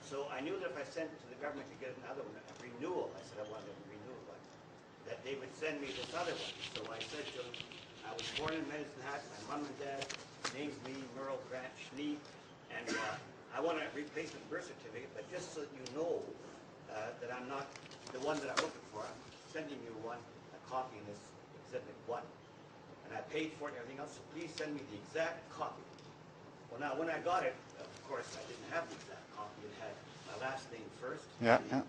So I knew that if I sent it to the government to get another one, a renewal, I said I wanted a renewal one, that they would send me this other one. So I said to them, I was born in Medicine Hat, my mom and dad named me Merle Grant Schnee, and I want a replacement birth certificate, but just so that you know that I'm not the one that I'm looking for, I'm sending you one, a copy in this Exhibit 1. And I paid for it and everything else, so please send me the exact copy. Well, now, when I got it, of course, I didn't have the exact copy. It had my last name first. Yeah, yeah.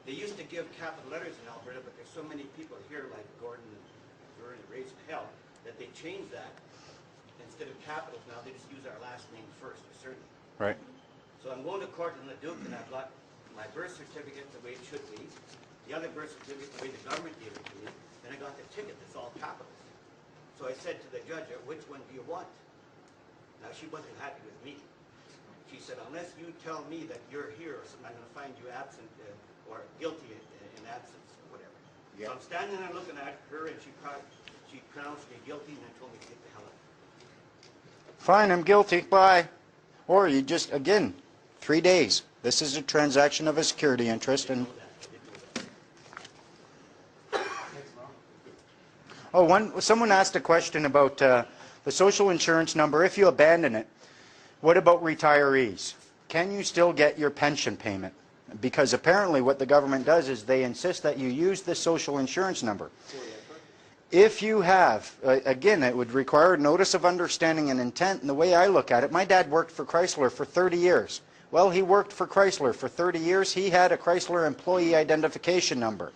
They used to give capital letters in Alberta, but there's so many people here, like Gordon and Vern and Raising Hell, that they changed that. Instead of capitals now, they just use our last name first, or certainly. Right. So I'm going to court in Leduc, and I've got my birth certificate the way it should be, the other birth certificate the way the government gave it to me, and I got the ticket that's all capitals. So I said to the judge, which one do you want? Now, she wasn't happy with me. She said, unless you tell me that you're here or something, I'm going to find you absent or guilty in absence or whatever. Yeah. So I'm standing there looking at her, and she pronounced me guilty and then told me to get the hell out. Fine, I'm guilty. Bye. Or you just, again, 3 days. This is a transaction of a security interest. And someone asked a question about the social insurance number. If you abandon it, what about retirees? Can you still get your pension payment? Because apparently what the government does is they insist that you use the social insurance number. If you have, again, it would require a notice of understanding and intent. And the way I look at it, my dad worked for Chrysler for 30 years. Well, he worked for Chrysler for 30 years. He had a Chrysler employee identification number.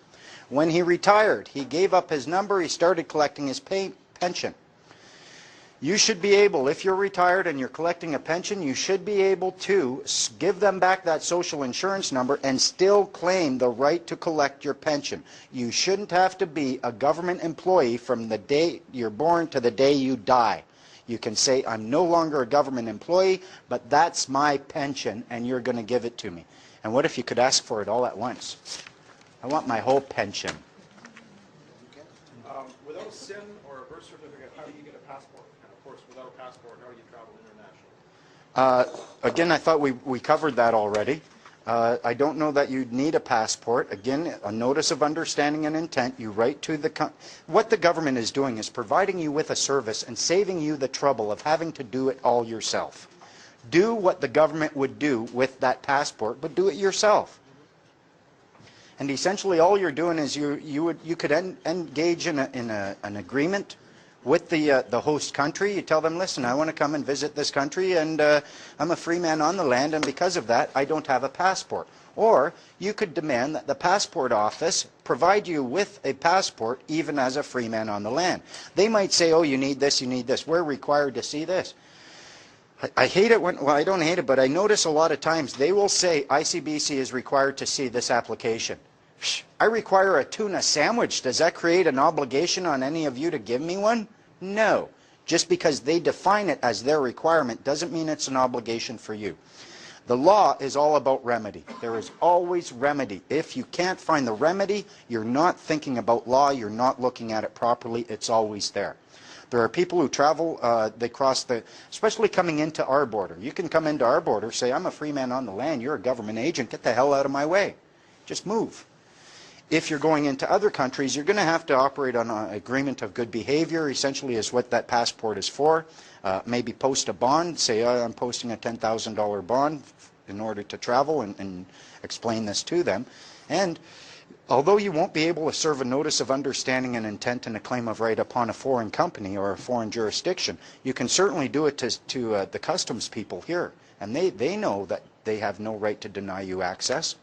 When he retired, he gave up his number. He started collecting his pension. You should be able, if you're retired and you're collecting a pension, you should be able to give them back that social insurance number and still claim the right to collect your pension. You shouldn't have to be a government employee from the day you're born to the day you die. You can say, I'm no longer a government employee, but that's my pension, and you're going to give it to me. And what if you could ask for it all at once? I want my whole pension. Without SIN or a birth certificate, how do you get a passport? And of course, without a passport, how do you travel internationally? Again, I thought we covered that already. I don't know that you'd need a passport. Again, a notice of understanding and intent. You write to what the government is doing is providing you with a service and saving you the trouble of having to do it all yourself. Do what the government would do with that passport, but do it yourself. And essentially, all you're doing is you could engage in an agreement with the host country. You tell them, listen, I want to come and visit this country, and I'm a free man on the land, and because of that, I don't have a passport. Or you could demand that the passport office provide you with a passport even as a free man on the land. They might say, oh, you need this, we're required to see this. I hate it well, I don't hate it, but I notice a lot of times they will say ICBC is required to see this application. I require a tuna sandwich. Does that create an obligation on any of you to give me one? No. Just because they define it as their requirement doesn't mean it's an obligation for you. The law is all about remedy. There is always remedy. If you can't find the remedy, you're not thinking about law, you're not looking at it properly, it's always there. There are people who travel, they cross especially coming into our border. You can come into our border, say, I'm a free man on the land, you're a government agent, get the hell out of my way. Just move. If you're going into other countries, you're going to have to operate on an agreement of good behavior, essentially is what that passport is for. Maybe post a bond, say, I'm posting a $10,000 bond in order to travel, and explain this to them. And although you won't be able to serve a notice of understanding and intent and a claim of right upon a foreign company or a foreign jurisdiction, you can certainly do it to the customs people here. And they know that they have no right to deny you access.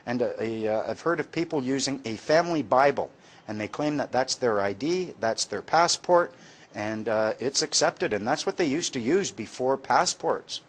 And I've heard of people using a family Bible, and they claim that that's their ID, that's their passport, and it's accepted. And that's what they used to use before passports.